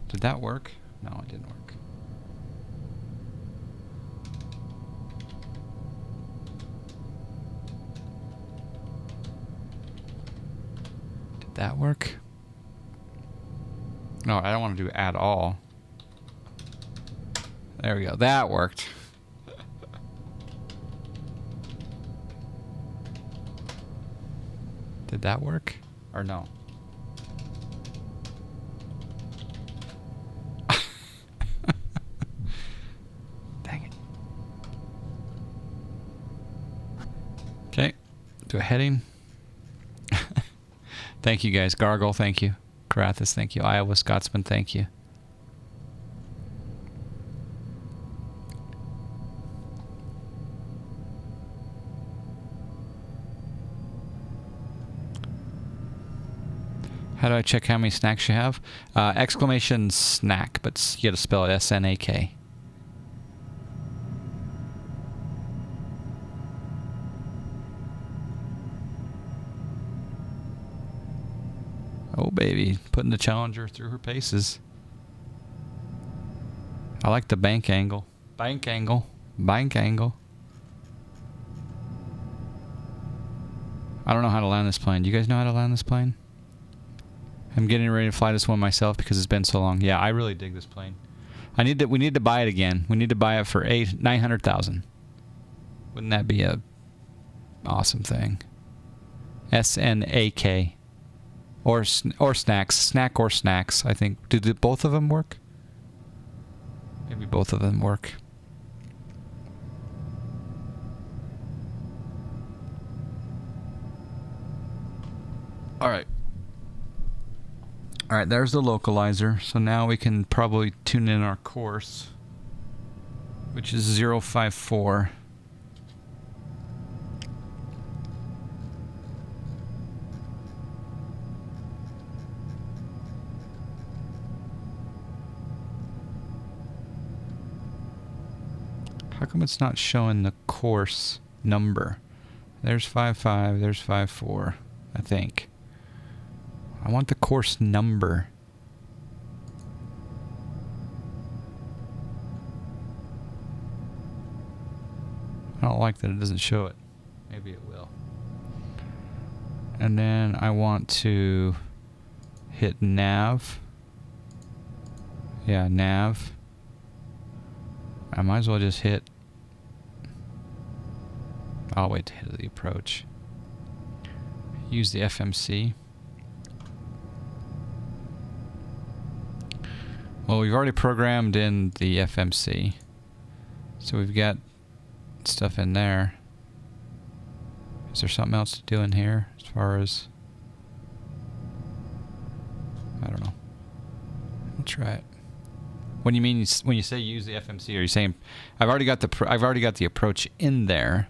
Speaker 1: Did that work? No, it didn't work. Did that work? No, I don't want to do add all. There we go. That worked. Did that work? Or no? Dang it. Okay. Do a heading. Thank you guys. Gargle, thank you. Karathis, thank you. Iowa Scotsman, thank you. How do I check how many snacks you have? Exclamation snack, but you got to spell it S-N-A-K. Oh, baby. Putting the Challenger through her paces. I like the bank angle. Bank angle. Bank angle. I don't know how to land this plane. Do you guys know how to land this plane? I'm getting ready to fly this one myself because it's been so long. Yeah, I really dig this plane. We need to buy it again. We need to buy it for $900,000. Wouldn't that be a awesome thing? S-N-A-K. Or snacks. Snack or snacks, I think. Do both of them work? Maybe both of them work. All right. All right, there's the localizer. So now we can probably tune in our course, which is 054. How come it's not showing the course number? There's 55, there's 54, I think. I want the course number. I don't like that it doesn't show it. Maybe it will. And then I want to hit nav. Yeah, nav. I might as well just hit I'll wait to hit the approach. Use the FMC. Well, we've already programmed in the FMC. So we've got stuff in there. Is there something else to do in here as far as... I don't know. We'll try it. When you mean when you say use the FMC, are you saying I've already got the approach in there?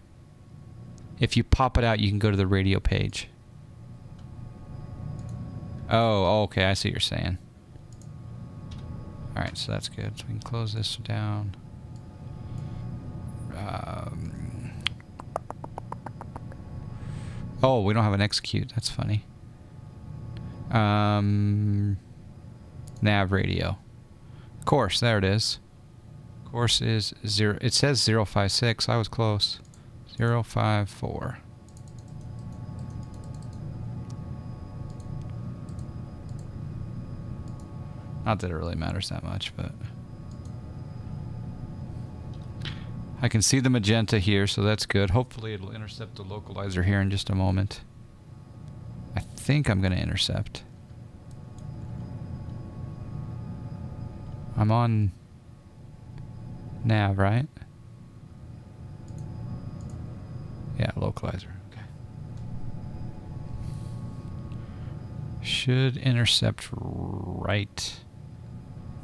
Speaker 1: If you pop it out, you can go to the radio page. Oh, okay. I see what you're saying. All right, so that's good. So we can close this down. Oh, we don't have an execute. That's funny. Nav radio. Course, there it is. Course is 0. It says 056. I was close. 054. Not that it really matters that much, but I can see the magenta here, so that's good. Hopefully it'll intercept the localizer here in just a moment. I think I'm going to intercept. I'm on nav, right? Yeah, localizer. Okay. Should intercept right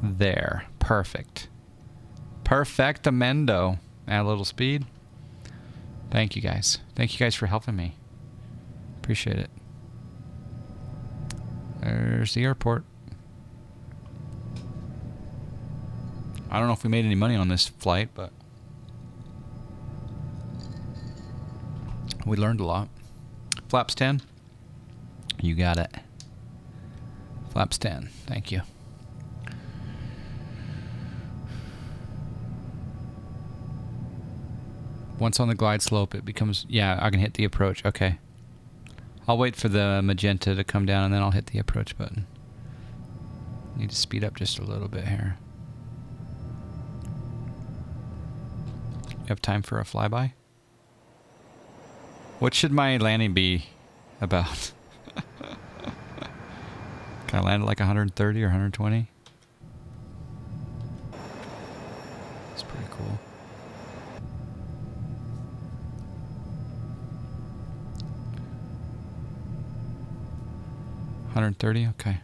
Speaker 1: there. Perfect. Perfectamendo. Add a little speed. Thank you guys. Thank you guys for helping me. Appreciate it. There's the airport. I don't know if we made any money on this flight, but we learned a lot. Flaps 10. You got it. Flaps 10. Thank you. Once on the glide slope, it becomes... Yeah, I can hit the approach. Okay. I'll wait for the magenta to come down, and then I'll hit the approach button. Need to speed up just a little bit here. You have time for a flyby? What should my landing be about? Can I land at like 130 or 120? It's pretty cool. $130? Okay.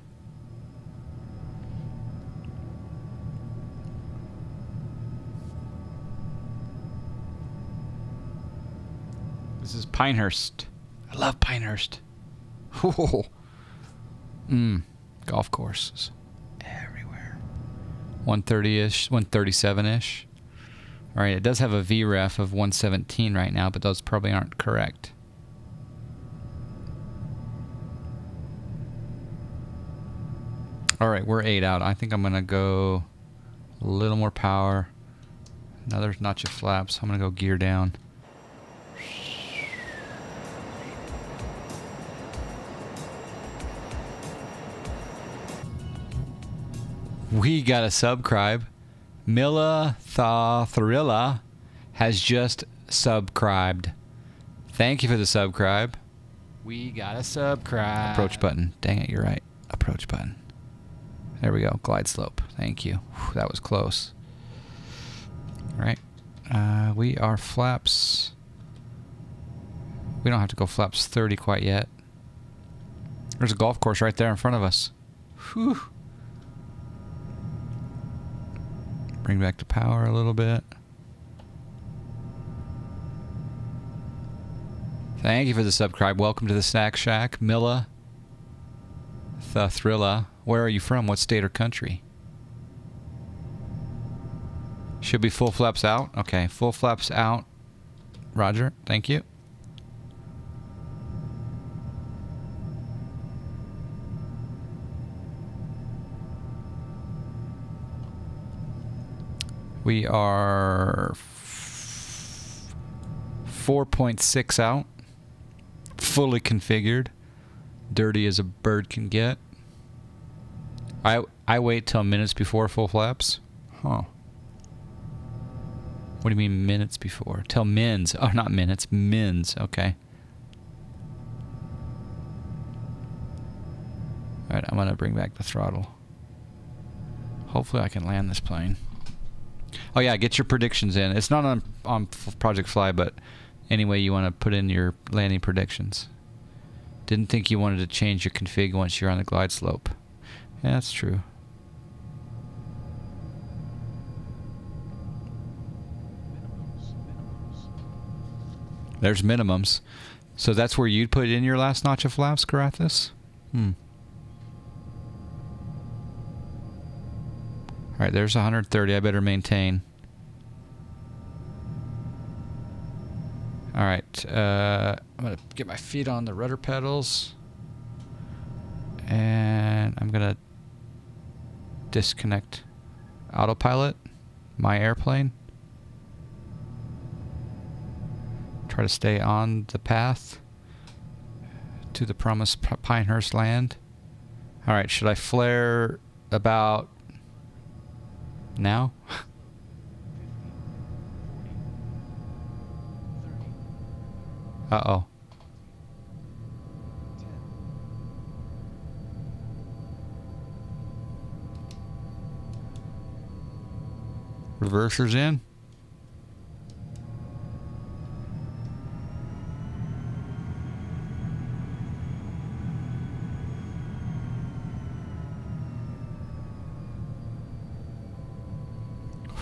Speaker 1: This is Pinehurst. I love Pinehurst. Oh. Golf courses everywhere. 130-ish, 137-ish. All right, it does have a VREF of 117 right now, but those probably aren't correct. All right, we're 8 out. I think I'm going to go a little more power. Another notch of flaps. I'm going to go gear down. We got a subscribe. Mila Thrilla has just subscribed. Thank you for the subscribe. We got a subscribe. Approach button. Dang it, you're right. Approach button. There we go. Glide slope. Thank you. Whew, that was close. All right. We are flaps. We don't have to go flaps 30 quite yet. There's a golf course right there in front of us. Whew. Bring back the power a little bit. Thank you for the subscribe. Welcome to the Snack Shack. Mila Thrilla. Where are you from? What state or country? Should be full flaps out. Okay, full flaps out. Roger. Thank you. We are 4.6 out. Fully configured. Dirty as a bird can get. I wait till minutes before full flaps. Huh. What do you mean minutes before? Tell mins. Oh, not minutes. Mins. Okay. All right, I'm going to bring back the throttle. Hopefully I can land this plane. Oh, yeah, get your predictions in. It's not on Project Fly, but anyway, you want to put in your landing predictions. Didn't think you wanted to change your config once you're on the glide slope. Yeah, that's true. There's minimums. So that's where you'd put in your last notch of flaps, Karathis? All right, there's 130. I better maintain. All right, I'm going to get my feet on the rudder pedals. And I'm going to disconnect autopilot, my airplane. Try to stay on the path to the promised Pinehurst land. All right, should I flare about now? Uh-oh. Reversers in.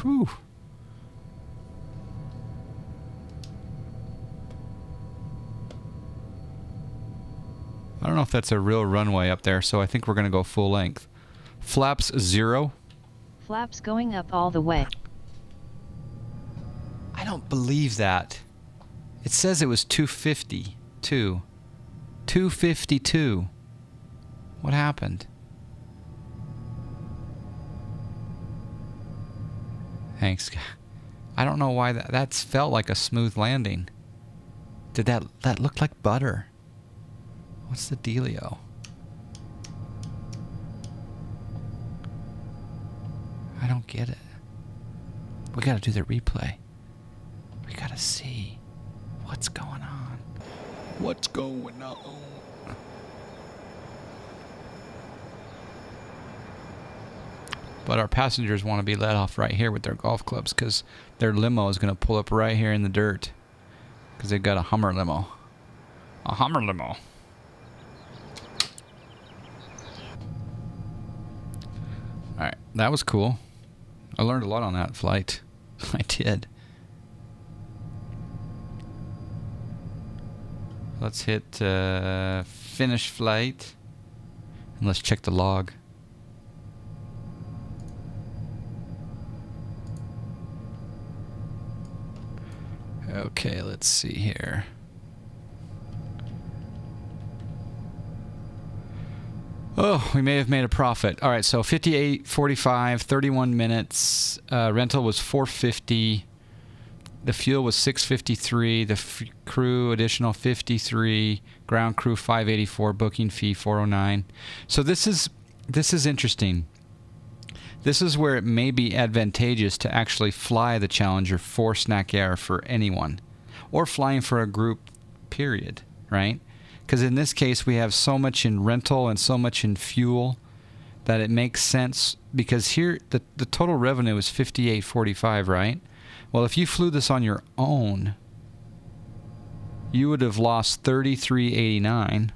Speaker 1: Whew. I don't know if that's a real runway up there, so I think we're going to go full length. Flaps 0.
Speaker 2: Flaps going up all the way.
Speaker 1: I don't believe that. It says it was 252. 252. What happened? Thanks. I don't know why that's felt like a smooth landing. Did that look like butter? What's the dealio? I don't get it. We gotta do the replay. We gotta see what's going on. What's going on? But our passengers want to be let off right here with their golf clubs because their limo is going to pull up right here in the dirt because they've got a Hummer limo. A Hummer limo. All right, that was cool. I learned a lot on that flight. I did. Let's hit finish flight and let's check the log. Okay, let's see here. Oh, we may have made a profit. All right, so 58.45, 31 minutes. Rental was $450. The fuel was $653. The crew additional $53. Ground crew $584. Booking fee $409. So this is interesting. This is where it may be advantageous to actually fly the Challenger for Snack Air for anyone, or flying for a group, period, right? Because in this case, we have so much in rental and so much in fuel that it makes sense, because here the total revenue is $58.45, right? Well, if you flew this on your own, you would have lost $33.89.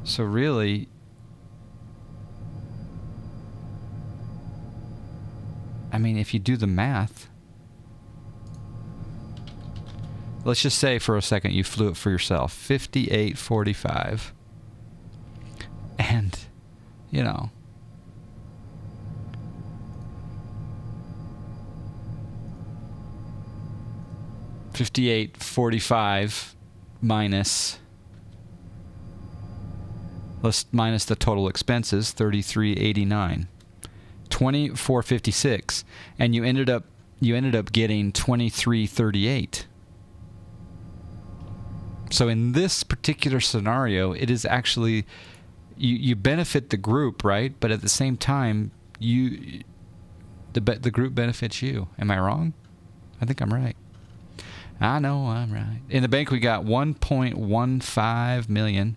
Speaker 1: So really, I mean, if you do the math, let's just say for a second you flew it for yourself, $58.45, and you know, $58.45 minus, let's minus the total expenses, $33.89. $24.56, and you ended up getting $23.38. So in this particular scenario, it is actually you benefit the group, right? But at the same time, the group benefits you. Am I wrong? I think I'm right. I know I'm right. In the bank, we got 1.15 million.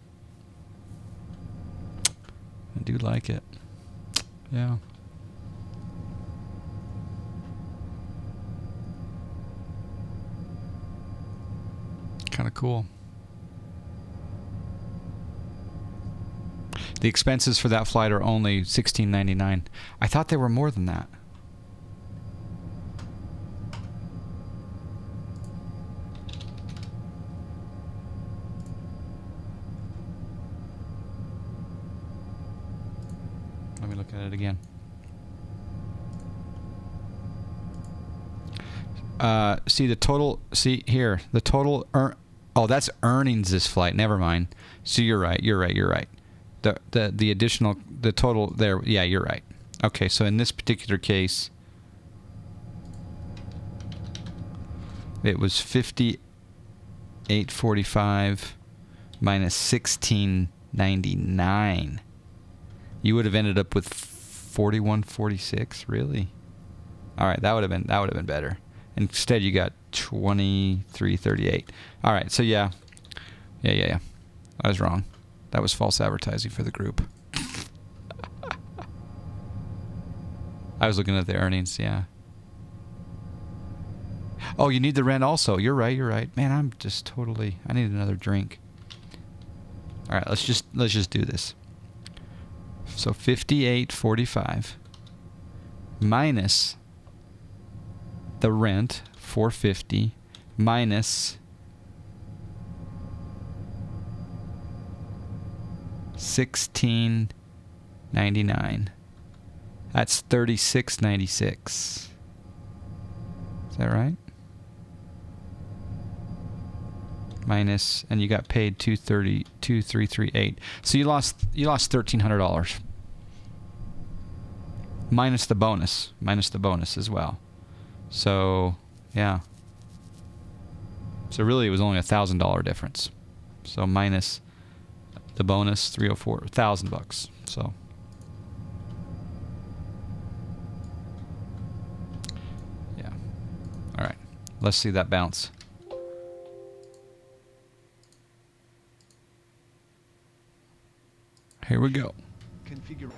Speaker 1: I do like it. Yeah. Kind of cool. The expenses for that flight are only $16.99. I thought they were more than that. Let me look at it again. See the total. See here, the total. Oh, that's earnings this flight. Never mind. So you're right. You're right. You're right. The additional, the total there. Yeah, you're right. Okay, so in this particular case, it was 58.45 minus 16.99. You would have ended up with 41.46. Really? All right, that would have been better. Instead, you got 23.38. All right, so yeah. I was wrong. That was false advertising for the group. I was looking at the earnings, yeah. Oh, you need the rent also. You're right, you're right. Man, I'm just totally... I need another drink. All right, let's just do this. So 58.45 minus the rent, 450, minus 16.99. That's 36.96. Is that right? Minus, and you got paid 233.8. So you lost $1,300. Minus the bonus as well. So yeah. So really, it was only $1,000 difference. So minus the bonus, $304, $1,000. So yeah. All right. Let's see that bounce. Here we go.
Speaker 4: Configure.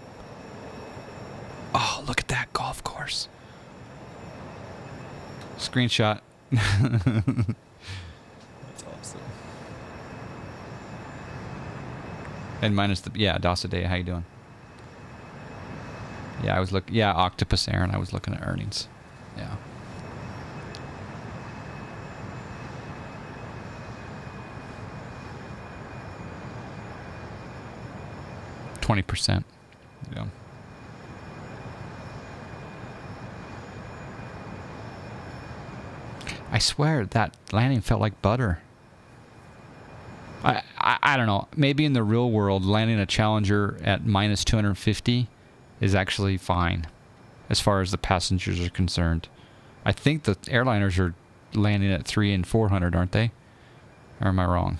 Speaker 1: Oh, look at that golf course. Screenshot. That's awesome. And minus the... Yeah, Dosaday, how you doing? Yeah, I was looking... Yeah, Octopus Aaron, I was looking at earnings. Yeah. %. Yeah. I swear that landing felt like butter. I don't know. Maybe in the real world, landing a Challenger at minus 250 is actually fine as far as the passengers are concerned. I think the airliners are landing at 300 and 400, aren't they? Or am I wrong?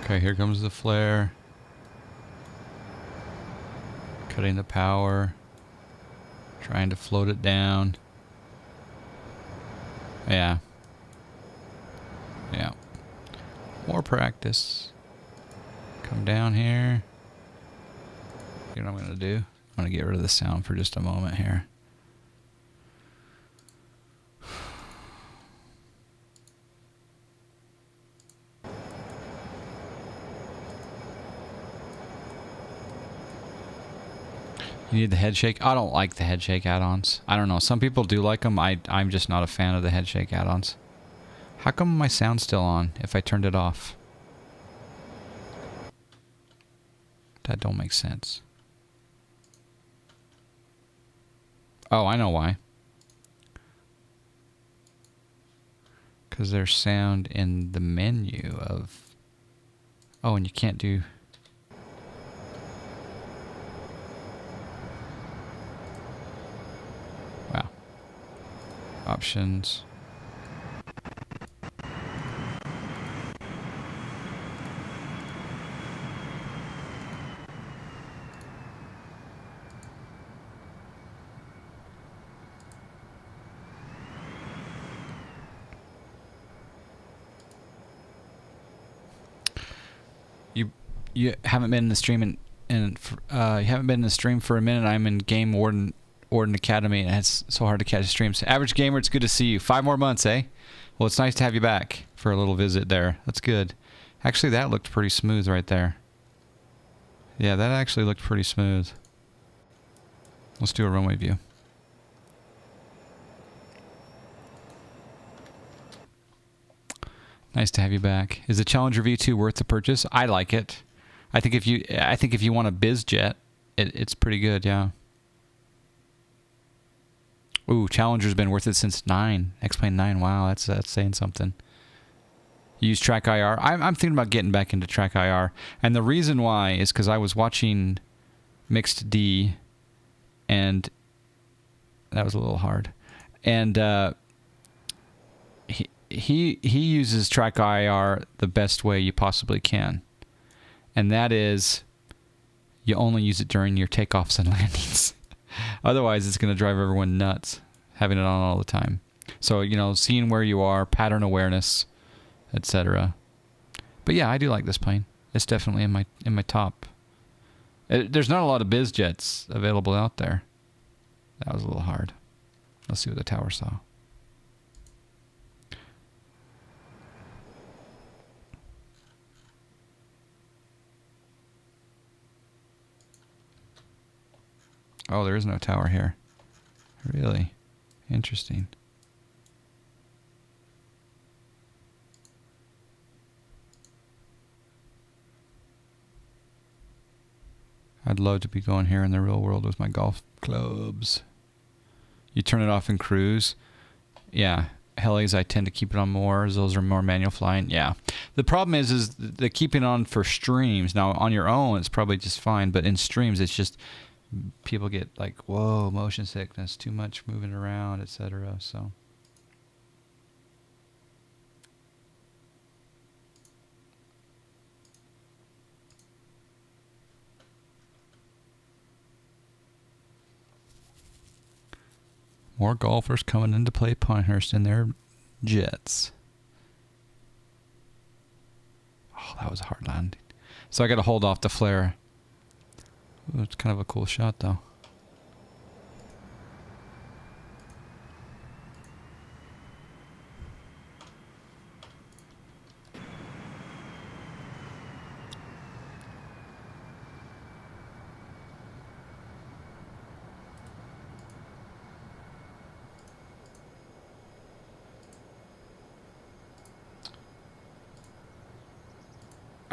Speaker 1: Okay, here comes the flare. Cutting the power. Trying to float it down. Yeah. Yeah. More practice. Come down here. You know what I'm going to do? I'm going to get rid of the sound for just a moment here. You need the head shake? I don't like the head shake add-ons. I don't know. Some people do like them. I'm just not a fan of the head shake add-ons. How come my sound's still on if I turned it off? That don't make sense. Oh, I know why. Because there's sound in the menu of... Oh, and you can't do... Wow. Options. You haven't been in the stream you haven't been in the stream for a minute. I'm in Game Warden Academy, and it's so hard to catch streams. Average Gamer, it's good to see you. 5 more months, eh? Well, it's nice to have you back for a little visit there. That's good. Actually, that looked pretty smooth right there. Yeah, that actually looked pretty smooth. Let's do a runway view. Nice to have you back. Is the Challenger V2 worth the purchase? I like it. I think if you want a biz jet, it's pretty good, yeah. Ooh, Challenger's been worth it since 9. X-Plane 9. Wow, that's saying something. You use Track IR. I'm thinking about getting back into Track IR, and the reason why is because I was watching Mixed D, and that was a little hard. And he uses Track IR the best way you possibly can. And that is, you only use it during your takeoffs and landings. Otherwise, it's going to drive everyone nuts, having it on all the time. So, you know, seeing where you are, pattern awareness, etc. But yeah, I do like this plane. It's definitely in my top. There's not a lot of biz jets available out there. That was a little hard. Let's see what the tower saw. Oh, there is no tower here. Really? Interesting. I'd love to be going here in the real world with my golf clubs. You turn it off in cruise. Yeah. Helis, I tend to keep it on more. Those are more manual flying. Yeah. The problem is the keeping on for streams. Now, on your own, it's probably just fine. But in streams, it's just... people get like, whoa, motion sickness, too much moving around, etc. So more golfers coming into play Pinehurst in their jets. Oh, that was a hard landing. So I got to hold off the flare. Ooh, it's kind of a cool shot though.